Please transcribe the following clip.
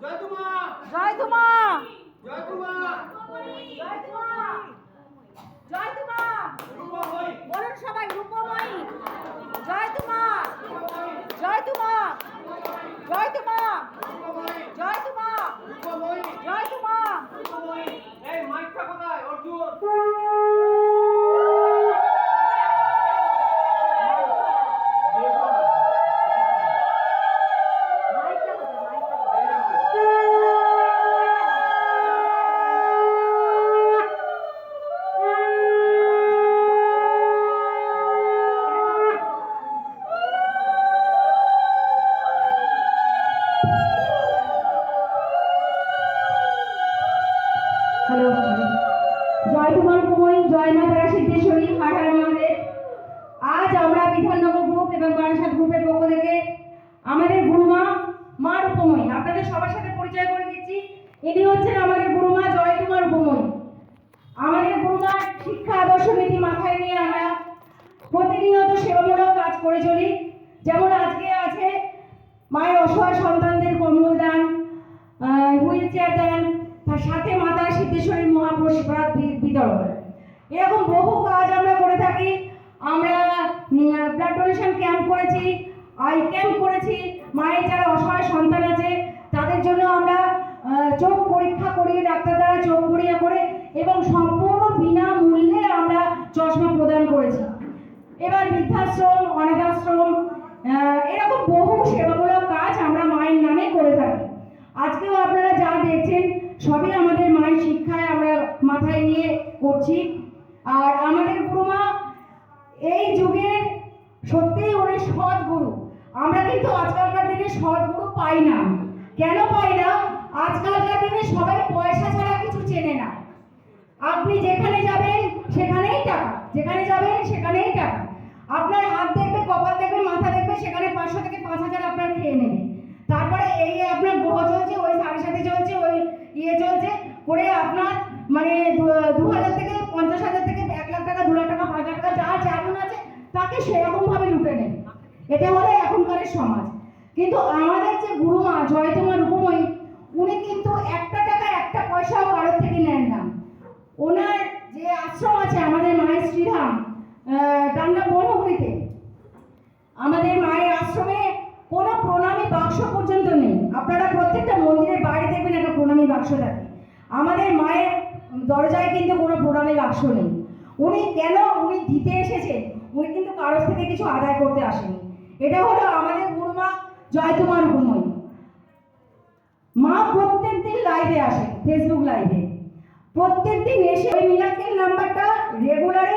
জয় তোমা জয় তোমা জয় তোমা জয় তোমা জয় তোমা রূপময়ী বলুন সবাই রূপময়ী জয় তোমা জয় তোমা জয় তোমা জয় তোমা রূপময়ী জয় তোমা রূপময়ী। এই মাইকটা কোথায় অর্জুন? হ্যালো, জয় কুমার কুমই, জয় মা তারা সিদ্ধেশ্বরী, হাটার মহাদেব। আজ আমরা বিধাননগর গ্রুপ এবং বারাসাত গ্রুপের পক্ষ থেকে আমাদের গুরুমা মা রূপময়ী আপনাদের সবার সাথে পরিচয় করে দিচ্ছি। ইনি হচ্ছেন আমাদের গুরুমা জয় কুমার রূপময়ী। আমাদের গুরুমার শিক্ষা আদর্শ নীতি মাথায় নিয়ে আমরা প্রতিনিয়ত সেবামূলক কাজ করে চলি। যেমন আজকে আছে মায়ের অসহায় সন্তানদের কম্বল দান, হুইল চেয়ার দান, তার সাথে মাতা সিদ্ধেশ্বরীর মহাপ্রসাদ বিতরণ। এরকম বহু কাজ আমরা করে থাকি। আমরা ব্লাড ডোনেশন ক্যাম্প করেছি, আই ক্যাম্প করেছি। মায়ের যারা অসহায় সন্তান আছে তাদের জন্য আমরা চোখ পরীক্ষা করিয়ে ডাক্তার দ্বারা চোখ পরীক্ষা করে এবং সম্পূর্ণ বিনামূল্যে আমরা চশমা প্রদান করেছি। এবার বৃদ্ধাশ্রম, অনাথাশ্রম, এরকম বহু সেবামূলক কাজ আমরা মায়ের নামে করে থাকি। আজকেও আপনারা যা দেখছেন সবই আমাদের মায়ের শিক্ষায় আমরা মাথায় নিয়ে করছি। আর আমাদের গুরুমা এই যুগে সত্যিই উনি সৎ গুরু। আমরা কিন্তু আজকালকার দিনে সৎ গুরু পাই না। কেন পাই না? আজকালকার দিনে সবাই পয়সা ছাড়া কিছু চেনে না। আপনি যেখানে যাবেন সেখানেই টাকা, যেখানে যাবেন সেখানেই টাকা। আপনার হাত দেখবে, কপাল দেখবে, মাথা দেখবে, সেখানে 500 থেকে 5000 আপনার খেয়ে নেবে। তারপরে এই আপনার গ্রহ চলছে, ওই সাড়ে সাথে চলছে, ওই চলছে করে আপনার মানে 2000 থেকে 50,000 থেকে 1 লাখ টাকা, 2 লাখ টাকা, 5 লাখ টাকা যা যেমন আছে তাকে সেরকম ভাবে লুটে নেবে। এটা হলো এখনকার সমাজ। কিন্তু আমাদের যে গুরুমা জয় তোমার রূপময়ী, উনি কিন্তু একটা টাকা একটা পয়সাও কারোর থেকে নেন না। ওনার যে আশ্রম আছে আমাদের মায়ের শ্রীধাম ডান্ডা বনগুলিতে, আমাদের মায়ের আশ্রমে কোনো প্রণামী বাক্স পর্যন্ত নেই। আপনারা প্রত্যেকটা মন্দিরের বাইরে দেখবেন একটা প্রণামী বাক্স থাকে। আমাদের মায়ের দরজায় কিন্তু কোনো প্রণামী বাক্স নেই। উনি কেন? উনি দিতে এসেছেন, উনি কিন্তু কারোর থেকে কিছু আদায় করতে আসেনি। এটা হলো আমাদের গুরুমা জয় তোমার রূপময়ী। মা প্রত্যেক দিন লাইভে আসে, ফেসবুক লাইভে প্রত্যেক দিন এসে ওই মিরাকেল নাম্বারটা রেগুলার